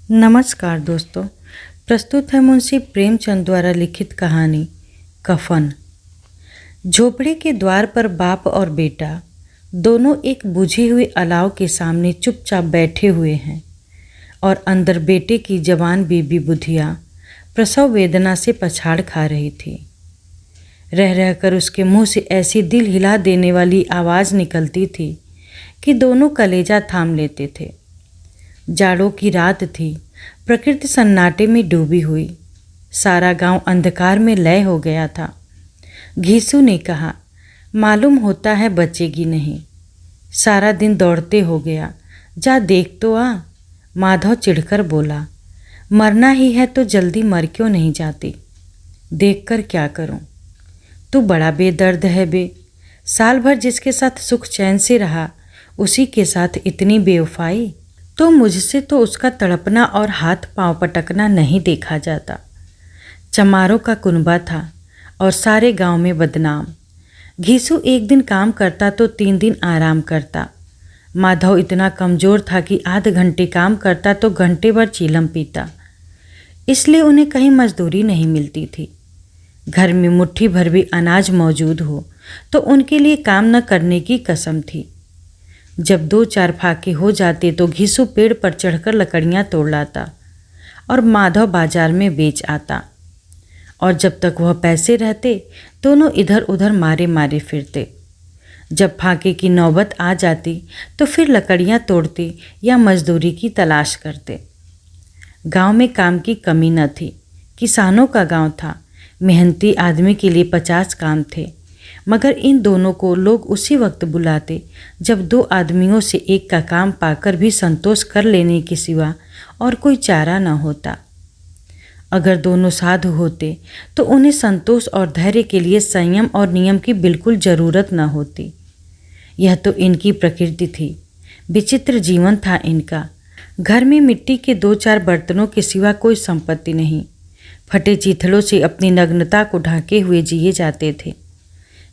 नमस्कार दोस्तों। प्रस्तुत है मुंशी प्रेमचंद द्वारा लिखित कहानी कफन। झोपड़ी के द्वार पर बाप और बेटा दोनों एक बुझी हुई अलाव के सामने चुपचाप बैठे हुए हैं और अंदर बेटे की जवान बीबी बुधिया प्रसव वेदना से पछाड़ खा रही थी। रह रहकर उसके मुंह से ऐसी दिल हिला देने वाली आवाज़ निकलती थी कि दोनों कलेजा थाम लेते थे। जाड़ों की रात थी, प्रकृति सन्नाटे में डूबी हुई, सारा गांव अंधकार में लय हो गया था। घीसू ने कहा, मालूम होता है बचेगी नहीं, सारा दिन दौड़ते हो गया, जा देख तो आ। माधव चिढ़कर बोला, मरना ही है तो जल्दी मर क्यों नहीं जाती? देखकर क्या करूं? तू बड़ा बेदर्द है बे। साल भर जिसके साथ सुख चैन से रहा, उसी के साथ इतनी बेवफाई। तो मुझसे तो उसका तड़पना और हाथ पांव पटकना नहीं देखा जाता। चमारों का कुनबा था और सारे गांव में बदनाम। घीसू एक दिन काम करता तो 3 दिन आराम करता। माधव इतना कमज़ोर था कि आध घंटे काम करता तो घंटे भर चीलम पीता। इसलिए उन्हें कहीं मजदूरी नहीं मिलती थी। घर में मुट्ठी भर भी अनाज मौजूद हो तो उनके लिए काम न करने की कसम थी। जब 2-4 फाके हो जाते तो घीसू पेड़ पर चढ़कर लकड़ियाँ तोड़ लाता और माधव बाजार में बेच आता। और जब तक वह पैसे रहते दोनों इधर उधर मारे मारे फिरते। जब फाके की नौबत आ जाती तो फिर लकड़ियाँ तोड़ते या मजदूरी की तलाश करते। गांव में काम की कमी न थी। किसानों का गांव था, मेहनती आदमी के लिए 50 काम थे, मगर इन दोनों को लोग उसी वक्त बुलाते जब 2 आदमियों से एक का काम पाकर भी संतोष कर लेने के सिवा और कोई चारा न होता। अगर दोनों साधु होते तो उन्हें संतोष और धैर्य के लिए संयम और नियम की बिल्कुल ज़रूरत न होती। यह तो इनकी प्रकृति थी। विचित्र जीवन था इनका। घर में मिट्टी के 2-4 बर्तनों के सिवा कोई संपत्ति नहीं। फटे चीथड़ों से अपनी नग्नता को ढांके हुए जिए जाते थे।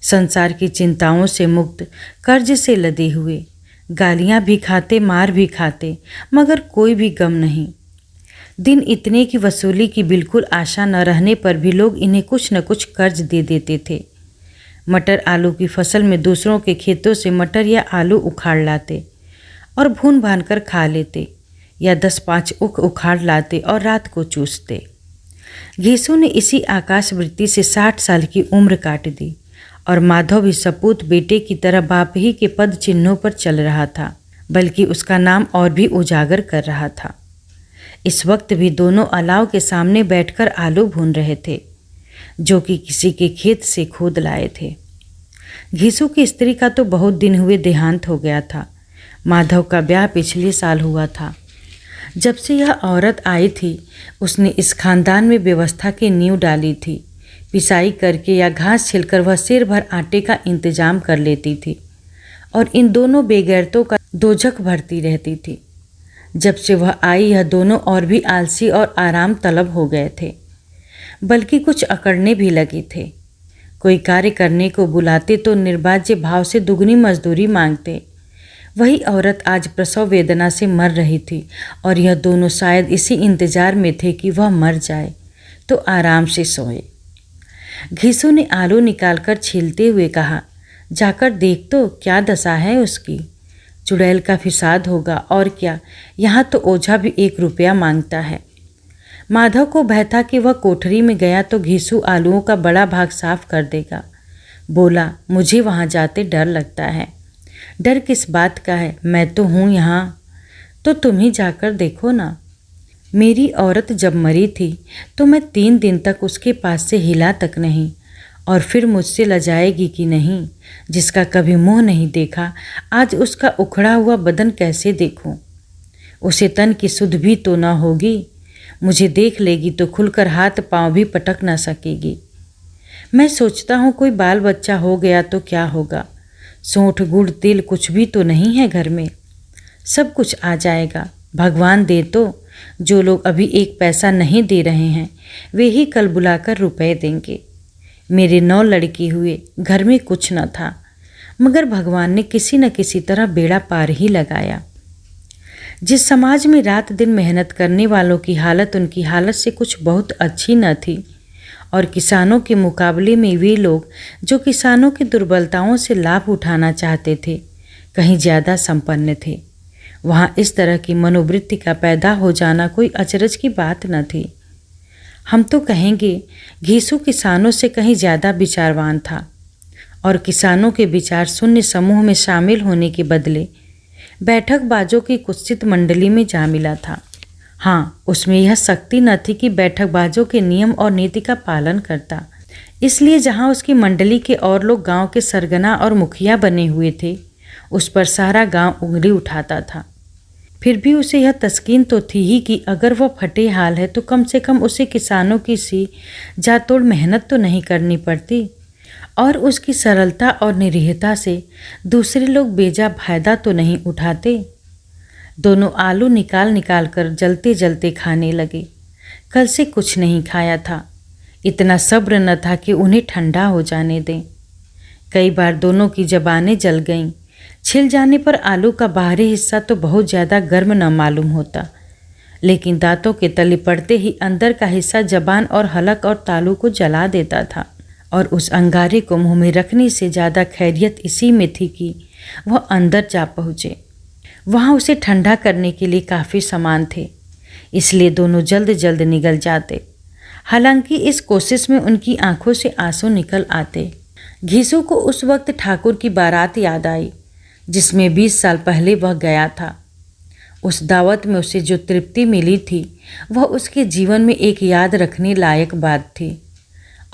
संसार की चिंताओं से मुक्त, कर्ज से लदे हुए, गालियां भी खाते, मार भी खाते, मगर कोई भी गम नहीं। दिन इतने की वसूली की बिल्कुल आशा न रहने पर भी लोग इन्हें कुछ न कुछ कर्ज दे देते थे। मटर आलू की फसल में दूसरों के खेतों से मटर या आलू उखाड़ लाते और भून भान कर खा लेते, या 10-5 उख उखाड़ लाते और रात को चूसते। घीसू ने इसी आकाशवृत्ति से 60 साल की उम्र काट दी और माधव भी सपूत बेटे की तरह बाप ही के पद चिन्हों पर चल रहा था, बल्कि उसका नाम और भी उजागर कर रहा था। इस वक्त भी दोनों अलाव के सामने बैठकर आलू भून रहे थे, जो कि किसी के खेत से खोद लाए थे। घीसू की स्त्री का तो बहुत दिन हुए देहांत हो गया था। माधव का ब्याह पिछले साल हुआ था। जब से यह औरत आई थी, उसने इस खानदान में व्यवस्था की नींव डाली थी। पिसाई करके या घास छिलकर वह सिर भर आटे का इंतजाम कर लेती थी और इन दोनों बेगैरतों का दोजख भरती रहती थी। जब से वह आई, यह दोनों और भी आलसी और आराम तलब हो गए थे, बल्कि कुछ अकड़ने भी लगे थे। कोई कार्य करने को बुलाते तो निर्वाज्य भाव से दुगनी मजदूरी मांगते। वही औरत आज प्रसव वेदना से मर रही थी और यह दोनों शायद इसी इंतजार में थे कि वह मर जाए तो आराम से सोए। घीसू ने आलू निकालकर छीलते हुए कहा, जाकर देख तो क्या दशा है उसकी। चुड़ैल का फिसाद होगा और क्या, यहाँ तो ओझा भी 1 रुपया मांगता है। माधव को भय था कि वह कोठरी में गया तो घीसू आलूओं का बड़ा भाग साफ कर देगा। बोला, मुझे वहाँ जाते डर लगता है। डर किस बात का है, मैं तो हूँ यहाँ। तो तुम ही जाकर देखो ना। मेरी औरत जब मरी थी तो मैं 3 दिन तक उसके पास से हिला तक नहीं, और फिर मुझसे लजाएगी कि नहीं। जिसका कभी मुंह नहीं देखा, आज उसका उखड़ा हुआ बदन कैसे देखूं? उसे तन की सुध भी तो न होगी। मुझे देख लेगी तो खुलकर हाथ पांव भी पटक न सकेगी। मैं सोचता हूँ कोई बाल बच्चा हो गया तो क्या होगा। सोंठ गुड़ तेल कुछ भी तो नहीं है घर में। सब कुछ आ जाएगा, भगवान दे तो। जो लोग अभी 1 पैसा नहीं दे रहे हैं, वे ही कल बुलाकर रुपए देंगे। मेरे 9 लड़के हुए, घर में कुछ न था, मगर भगवान ने किसी न किसी तरह बेड़ा पार ही लगाया। जिस समाज में रात दिन मेहनत करने वालों की हालत उनकी हालत से कुछ बहुत अच्छी न थी और किसानों के मुकाबले में वे लोग जो किसानों की दुर्बलताओं से लाभ उठाना चाहते थे कहीं ज़्यादा संपन्न थे, वहाँ इस तरह की मनोवृत्ति का पैदा हो जाना कोई अचरज की बात न थी। हम तो कहेंगे घीसू किसानों से कहीं ज़्यादा विचारवान था और किसानों के विचार शून्य समूह में शामिल होने के बदले बैठकबाजों की कुत्सित मंडली में जा मिला था। हाँ, उसमें यह शक्ति न थी कि बैठकबाजों के नियम और नीति का पालन करता, इसलिए जहाँ उसकी मंडली के और लोग गांव के सरगना और मुखिया बने हुए थे उस पर सारा गांव उंगली उठाता था। फिर भी उसे यह तस्कीन तो थी ही कि अगर वह फटे हाल है तो कम से कम उसे किसानों की सी जातोड़ मेहनत तो नहीं करनी पड़ती और उसकी सरलता और निरीहता से दूसरे लोग बेजा फायदा तो नहीं उठाते। दोनों आलू निकाल निकाल कर जलते जलते खाने लगे। कल से कुछ नहीं खाया था, इतना सब्र न था कि उन्हें ठंडा हो जाने दें। कई बार दोनों की जबानें जल गईं। छिल जाने पर आलू का बाहरी हिस्सा तो बहुत ज़्यादा गर्म न मालूम होता, लेकिन दांतों के तले पड़ते ही अंदर का हिस्सा जबान और हलक और तालू को जला देता था और उस अंगारे को मुंह में रखने से ज़्यादा खैरियत इसी में थी कि वह अंदर जा पहुँचे। वहाँ उसे ठंडा करने के लिए काफ़ी सामान थे, इसलिए दोनों जल्द जल्द निकल जाते। हालांकि इस कोशिश में उनकी आंखों से आंसू निकल आते। घीसू को उस वक्त ठाकुर की बारात याद आई जिसमें 20 साल पहले वह गया था। उस दावत में उसे जो तृप्ति मिली थी वह उसके जीवन में एक याद रखने लायक बात थी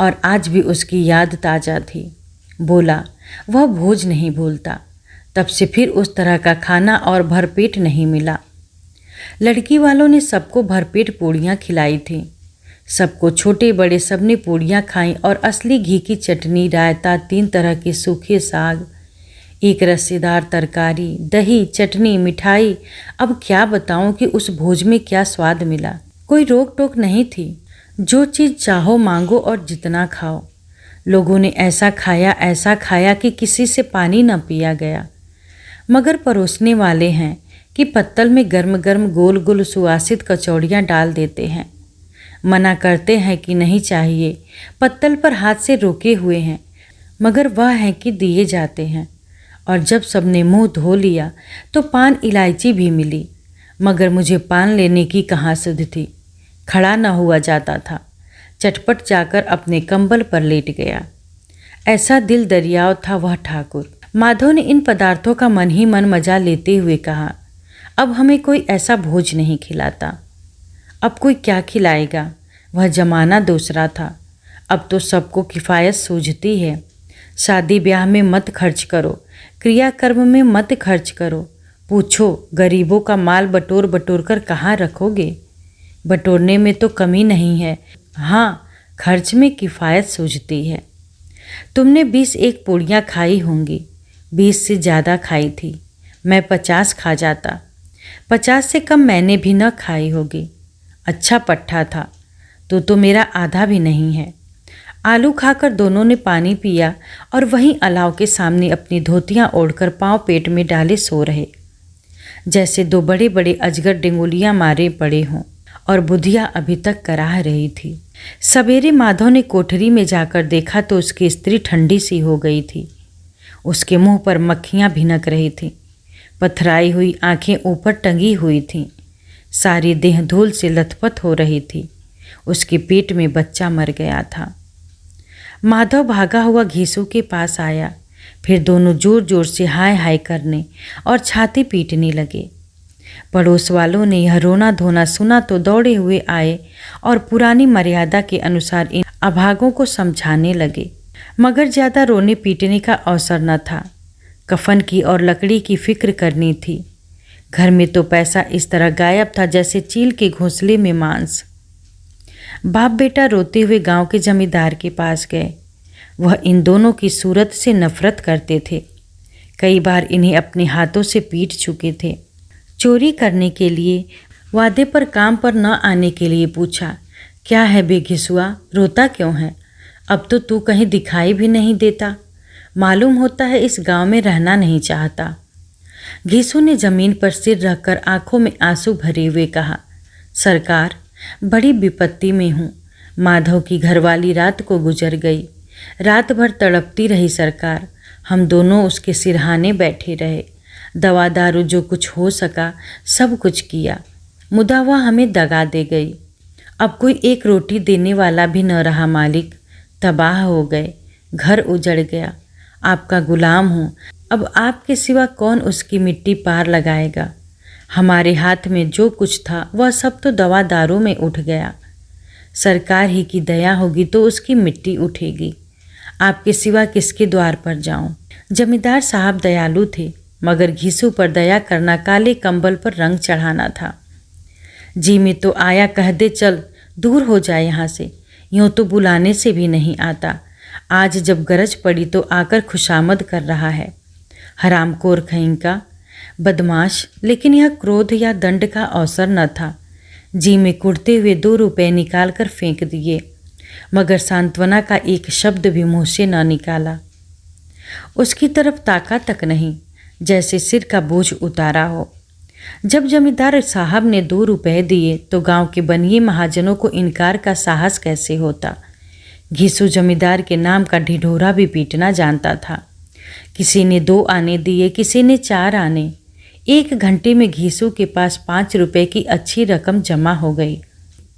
और आज भी उसकी याद ताज़ा थी। बोला वह भोज नहीं भूलता। तब से फिर उस तरह का खाना और भरपेट नहीं मिला। लड़की वालों ने सबको भरपेट पूड़ियाँ खिलाई थीं। सबको छोटे बड़े सब ने पूड़ियाँ खाईं और असली घी की चटनी, रायता, 3 तरह के सूखे साग, एक रस्सेदार तरकारी, दही, चटनी, मिठाई। अब क्या बताऊं कि उस भोज में क्या स्वाद मिला। कोई रोक टोक नहीं थी, जो चीज़ चाहो मांगो और जितना खाओ। लोगों ने ऐसा खाया कि किसी से पानी न पिया गया। मगर परोसने वाले हैं कि पत्तल में गर्म गर्म गोल गोल सुवासित कचौड़ियाँ डाल देते हैं। मना करते हैं कि नहीं चाहिए, पत्तल पर हाथ से रोके हुए हैं, मगर वह है कि दिए जाते हैं। और जब सबने मुंह धो लिया तो पान इलायची भी मिली, मगर मुझे पान लेने की कहाँ सुध थी। खड़ा न हुआ जाता था, चटपट जाकर अपने कंबल पर लेट गया। ऐसा दिल दरियाव था वह ठाकुर। माधव ने इन पदार्थों का मन ही मन मजा लेते हुए कहा, अब हमें कोई ऐसा भोज नहीं खिलाता। अब कोई क्या खिलाएगा? वह जमाना दूसरा था। अब तो सबको किफ़ायत सूझती है। शादी ब्याह में मत खर्च करो, क्रियाकर्म में मत खर्च करो। पूछो गरीबों का माल बटोर बटोर कर कहाँ रखोगे? बटोरने में तो कमी नहीं है, हाँ खर्च में किफ़ायत सूझती है। तुमने 20-1 पूड़ियाँ खाई होंगी, 20 से ज़्यादा खाई थी। मैं 50 खा जाता, 50 से कम मैंने भी न खाई होगी। अच्छा पट्ठा था, तो मेरा आधा भी नहीं है। आलू खाकर दोनों ने पानी पिया और वहीं अलाव के सामने अपनी धोतियाँ ओढ़कर पाँव पेट में डाले सो रहे, जैसे 2 बड़े बड़े अजगर डेंगुलियाँ मारे पड़े हों और बुधिया अभी तक कराह रही थी। सवेरे माधव ने कोठरी में जाकर देखा तो उसकी स्त्री ठंडी सी हो गई थी। उसके मुंह पर मक्खियाँ भिनक रही थीं, पथराई हुई आंखें ऊपर टंगी हुई थीं, सारी देह धूल से लथपथ हो रही थी। उसके पेट में बच्चा मर गया था। माधव भागा हुआ घीसू के पास आया, फिर दोनों जोर जोर से हाय हाय करने और छाती पीटने लगे। पड़ोस वालों ने यह रोना धोना सुना तो दौड़े हुए आए और पुरानी मर्यादा के अनुसार इन अभागों को समझाने लगे, मगर ज़्यादा रोने पीटने का अवसर न था। कफन की और लकड़ी की फिक्र करनी थी। घर में तो पैसा इस तरह गायब था जैसे चील के घोंसले में मांस। बाप बेटा रोते हुए गांव के जमींदार के पास गए। वह इन दोनों की सूरत से नफरत करते थे। कई बार इन्हें अपने हाथों से पीट चुके थे। चोरी करने के लिए, वादे पर काम पर न आने के लिए पूछा, क्या है बे घिसुआ, रोता क्यों है? अब तो तू कहीं दिखाई भी नहीं देता। मालूम होता है इस गांव में रहना नहीं चाहता। घीसू ने जमीन पर सिर रखकर आंखों में आंसू भरे हुए कहा, सरकार, बड़ी विपत्ति में हूँ। माधव की घरवाली रात को गुजर गई। रात भर तड़पती रही सरकार। हम दोनों उसके सिरहाने बैठे रहे। दवा दारू जो कुछ हो सका सब कुछ किया, मुदा वह हमें दगा दे गई। अब कोई एक रोटी देने वाला भी न रहा मालिक। तबाह हो गए, घर उजड़ गया। आपका गुलाम हूँ। अब आपके सिवा कौन उसकी मिट्टी पार लगाएगा। हमारे हाथ में जो कुछ था वह सब तो दवा दारू में उठ गया। सरकार ही की दया होगी तो उसकी मिट्टी उठेगी। आपके सिवा किसके द्वार पर जाऊं। जमींदार साहब दयालु थे, मगर घीसू पर दया करना काले कंबल पर रंग चढ़ाना था। जी में तो आया कह दे, चल दूर हो जाए यहाँ से। यूँ तो बुलाने से भी नहीं आता। आज जब गरज पड़ी तो आकर खुशामद कर रहा है। हरामखोर कहीं का बदमाश। लेकिन यह क्रोध या दंड का अवसर न था। जी में कुड़ते हुए 2 रुपए निकाल कर फेंक दिए, मगर सांत्वना का एक शब्द भी मुँह से न निकाला। उसकी तरफ ताका तक नहीं, जैसे सिर का बोझ उतारा हो। जब जमींदार साहब ने 2 रुपए दिए तो गांव के बनिए महाजनों को इनकार का साहस कैसे होता। घीसू जमींदार के नाम का ढिढोरा भी पीटना जानता था। किसी ने 2 आने दिए, किसी ने 4 आने। 1 घंटे में घीसू के पास 5 रुपए की अच्छी रकम जमा हो गई।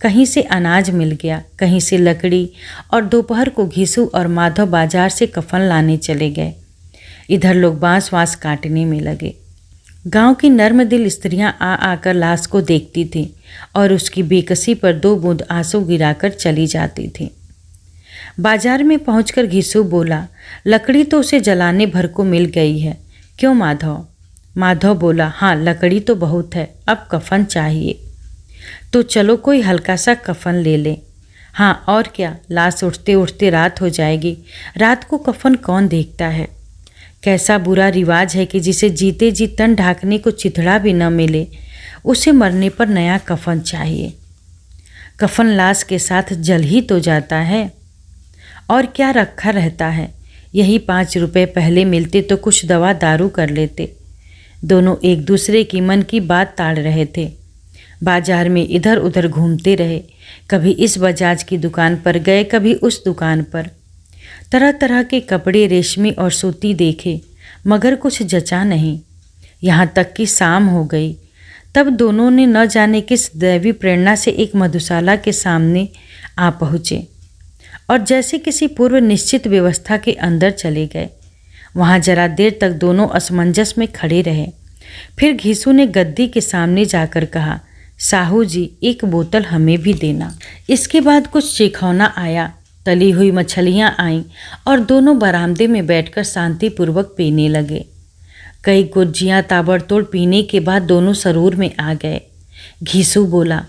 कहीं से अनाज मिल गया, कहीं से लकड़ी, और दोपहर को घीसू और माधव बाजार से कफन लाने चले गए। इधर लोग बांस वांस काटने में लगे। गांव की नर्म दिल स्त्रियां आ आकर लाश को देखती थीं और उसकी बेकसी पर 2 बूंद आंसू गिराकर चली जाती थीं। बाजार में पहुंचकर घीसू बोला, लकड़ी तो उसे जलाने भर को मिल गई है, क्यों माधव? माधव बोला, हाँ लकड़ी तो बहुत है, अब कफन चाहिए। तो चलो कोई हल्का सा कफन ले लें। हाँ और क्या, लाश उठते उठते रात हो जाएगी। रात को कफन कौन देखता है। कैसा बुरा रिवाज है कि जिसे जीते जी तन ढाकने को चिथड़ा भी न मिले, उसे मरने पर नया कफन चाहिए। कफन लाश के साथ जल ही तो जाता है, और क्या रखा रहता है। यही 5 रुपए पहले मिलते तो कुछ दवा दारू कर लेते। दोनों एक दूसरे की मन की बात ताड़ रहे थे। बाजार में इधर उधर घूमते रहे। कभी इस बजाज की दुकान पर गए, कभी उस दुकान पर। तरह तरह के कपड़े रेशमी और सूती देखे, मगर कुछ जचा नहीं। यहाँ तक कि शाम हो गई। तब दोनों ने न जाने किस दैवी प्रेरणा से एक मधुशाला के सामने आ पहुँचे और जैसे किसी पूर्व निश्चित व्यवस्था के अंदर चले गए। वहाँ जरा देर तक दोनों असमंजस में खड़े रहे। फिर घीसू ने गद्दी के सामने जाकर कहा, साहू जी 1 बोतल हमें भी देना। इसके बाद कुछ चिखौना आया, तली हुई मछलियाँ आईं और दोनों बरामदे में बैठकर शांतिपूर्वक पीने लगे। कई गुज्जियाँ ताबड़तोड़ पीने के बाद दोनों सरूर में आ गए। घीसू बोला,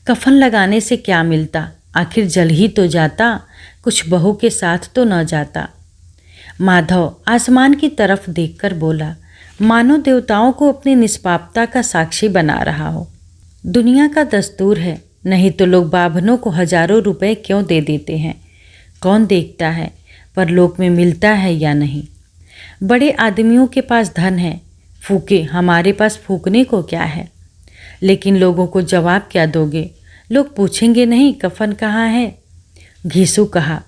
कफन लगाने से क्या मिलता, आखिर जल ही तो जाता, कुछ बहू के साथ तो न जाता। माधव आसमान की तरफ देखकर बोला, मानो देवताओं को अपनी निष्पापता का साक्षी बना रहा हो। दुनिया का दस्तूर है, नहीं तो लोग बाभनों को हजारों रुपए क्यों दे देते हैं। कौन देखता है परलोक में मिलता है या नहीं। बड़े आदमियों के पास धन है, फूके, हमारे पास फूकने को क्या है। लेकिन लोगों को जवाब क्या दोगे। लोग पूछेंगे नहीं कफन कहाँ है। घीसू कहा,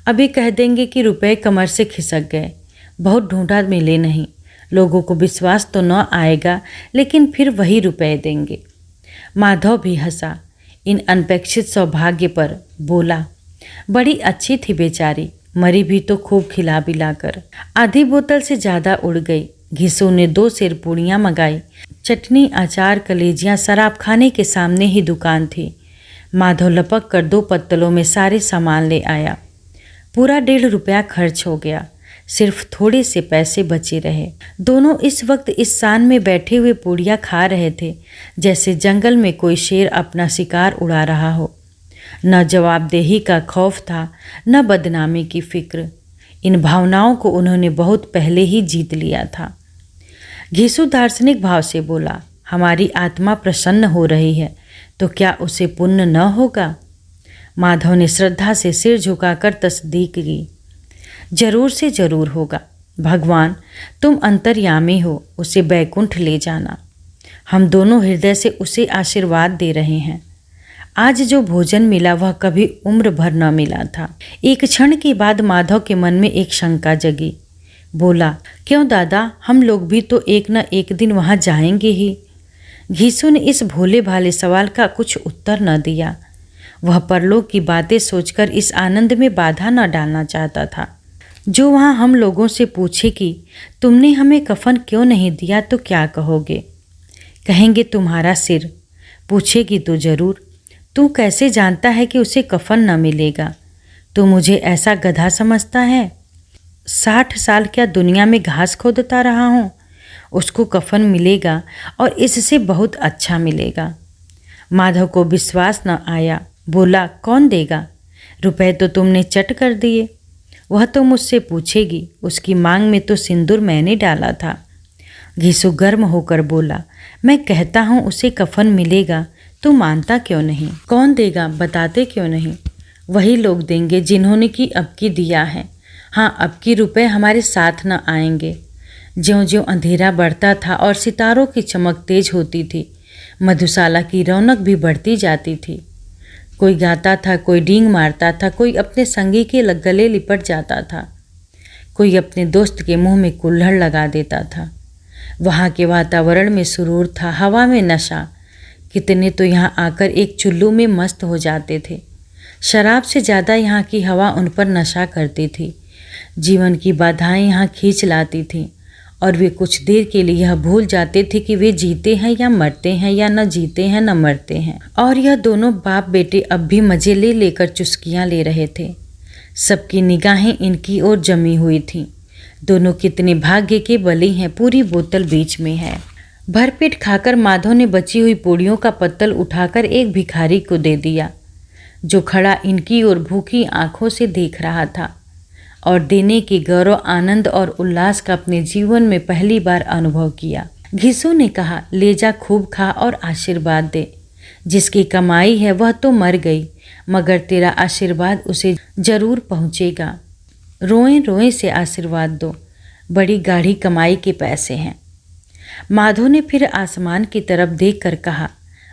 अभी कह देंगे कि रुपए कमर से खिसक गए, बहुत ढूंढा मिले नहीं। लोगों को विश्वास तो न आएगा, लेकिन फिर वही रुपए देंगे। माधव भी हंसा इन अनपेक्षित सौभाग्य पर। बोला, बड़ी अच्छी थी बेचारी, मरी भी तो खूब खिला पिलाकर। आधी बोतल से ज़्यादा उड़ गई। घीसू ने 2 सेर पूड़ियाँ मंगाई। चटनी, अचार, कलेजियाँ शराब खाने के सामने ही दुकान थी। माधव लपक कर 2 पत्तलों में सारे सामान ले आया। पूरा 1.5 रुपया खर्च हो गया। सिर्फ थोड़े से पैसे बचे रहे। दोनों इस वक्त इस शान में बैठे हुए पूड़ियाँ खा रहे थे जैसे जंगल में कोई शेर अपना शिकार उड़ा रहा हो। न जवाबदेही का खौफ था, न बदनामी की फिक्र। इन भावनाओं को उन्होंने बहुत पहले ही जीत लिया था। घीसू दार्शनिक भाव से बोला, हमारी आत्मा प्रसन्न हो रही है तो क्या उसे पुण्य न होगा। माधव ने श्रद्धा से सिर झुकाकर तस्दीक की, जरूर से जरूर होगा। भगवान तुम अंतर्यामी हो, उसे बैकुंठ ले जाना। हम दोनों हृदय से उसे आशीर्वाद दे रहे हैं। आज जो भोजन मिला वह कभी उम्र भर न मिला था। एक क्षण के बाद माधव के मन में एक शंका जगी। बोला, क्यों दादा, हम लोग भी तो एक न एक दिन वहाँ जाएंगे ही। घीसू ने इस भोले भाले सवाल का कुछ उत्तर न दिया। वह परलोक की बातें सोचकर इस आनंद में बाधा न डालना चाहता था। जो वहाँ हम लोगों से पूछे कि तुमने हमें कफन क्यों नहीं दिया तो क्या कहोगे? कहेंगे तुम्हारा सिर। पूछेगी तो जरूर, तू कैसे जानता है कि उसे कफन न मिलेगा? तू मुझे ऐसा गधा समझता है? 60 साल क्या दुनिया में घास खोदता रहा हूँ? उसको कफन मिलेगा और इससे बहुत अच्छा मिलेगा। माधव को विश्वास न आया। बोला, कौन देगा? रुपए तो तुमने चट कर दिए। वह तो मुझसे पूछेगी, उसकी मांग में तो सिंदूर मैंने डाला था। घीसू गर्म होकर बोला, मैं कहता हूँ उसे कफन मिलेगा, तू मानता क्यों नहीं? कौन देगा, बताते क्यों नहीं? वही लोग देंगे जिन्होंने कि अब की दिया है। हाँ, अब की रुपए हमारे साथ न आएंगे। ज्यों ज्यों अंधेरा बढ़ता था और सितारों की चमक तेज होती थी, मधुशाला की रौनक भी बढ़ती जाती थी। कोई गाता था, कोई डींग मारता था, कोई अपने संगी के गले लिपट जाता था, कोई अपने दोस्त के मुंह में कुल्हड़ लगा देता था। वहाँ के वातावरण में सुरूर था, हवा में नशा। कितने तो यहाँ आकर एक चुल्लू में मस्त हो जाते थे। शराब से ज़्यादा यहाँ की हवा उन पर नशा करती थी। जीवन की बाधाएं यहाँ खींच लाती थीं और वे कुछ देर के लिए यह भूल जाते थे कि वे जीते हैं या मरते हैं, या न जीते हैं न मरते हैं। और यह दोनों बाप बेटे अब भी मजे ले लेकर चुस्कियाँ ले रहे थे। सबकी निगाहें इनकी ओर जमी हुई थीं। दोनों कितने भाग्य के बली हैं, पूरी बोतल बीच में है। भरपेट खाकर माधव ने बची हुई पूड़ियों का पत्तल उठाकर एक भिखारी को दे दिया, जो खड़ा इनकी ओर भूखी आंखों से देख रहा था और देने के गौरव, आनंद और उल्लास का अपने जीवन में पहली बार अनुभव किया। घीसू ने कहा, ले जा, खूब खा और आशीर्वाद दे। जिसकी कमाई है वह तो मर गई, मगर तेरा आशीर्वाद उसे जरूर पहुँचेगा। रोएं रोएं से आशीर्वाद दो, बड़ी गाढ़ी कमाई के पैसे हैं। माधव ने फिर आसमान की तरफ देखकर कहा,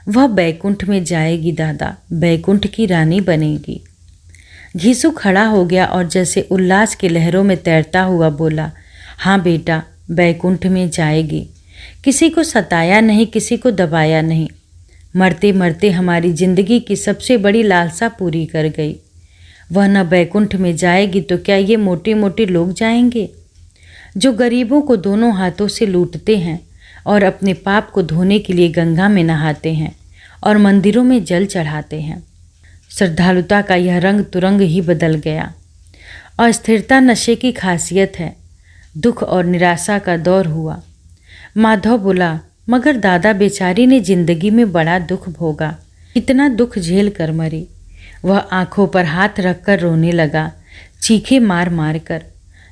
वह बैकुंठ में जाएगी दादा, बैकुंठ की रानी बनेगी। घीसू खड़ा हो गया और जैसे उल्लास की लहरों में तैरता हुआ बोला, हाँ बेटा, बैकुंठ में जाएगी। किसी को सताया नहीं, किसी को दबाया नहीं। मरते मरते हमारी जिंदगी की सबसे बड़ी लालसा पूरी कर गई। वह न बैकुंठ में जाएगी तो क्या ये मोटे मोटे लोग जाएंगे, जो गरीबों को दोनों हाथों से लूटते हैं और अपने पाप को धोने के लिए गंगा में नहाते हैं और मंदिरों में जल चढ़ाते हैं। श्रद्धालुता का यह रंग तुरंग ही बदल गया। अस्थिरता नशे की खासियत है। दुख और निराशा का दौर हुआ। माधव बोला, मगर दादा बेचारी ने जिंदगी में बड़ा दुख भोगा, इतना दुख झेल कर मरी। वह आंखों पर हाथ रखकर रोने लगा, चीखे मार मार कर।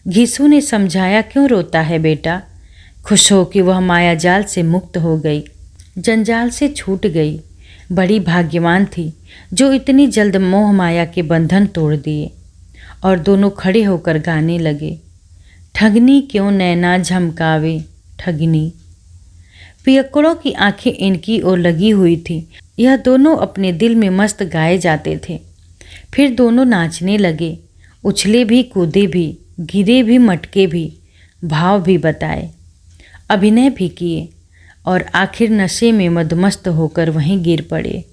घीसू ने समझाया, क्यों रोता है बेटा? खुश हो कि वह माया जाल से मुक्त हो गई, जंजाल से छूट गई। बड़ी भाग्यवान थी जो इतनी जल्द मोह माया के बंधन तोड़ दिए। और दोनों खड़े होकर गाने लगे, ठगनी क्यों नैना झमकावे ठगनी। पियक्कड़ों की आंखें इनकी ओर लगी हुई थी। यह दोनों अपने दिल में मस्त गाए जाते थे। फिर दोनों नाचने लगे, उछले भी, कूदे भी, गिरे भी, मटके भी, भाव भी बताए, अभिनय भी किए और आखिर नशे में मदमस्त होकर वहीं गिर पड़े।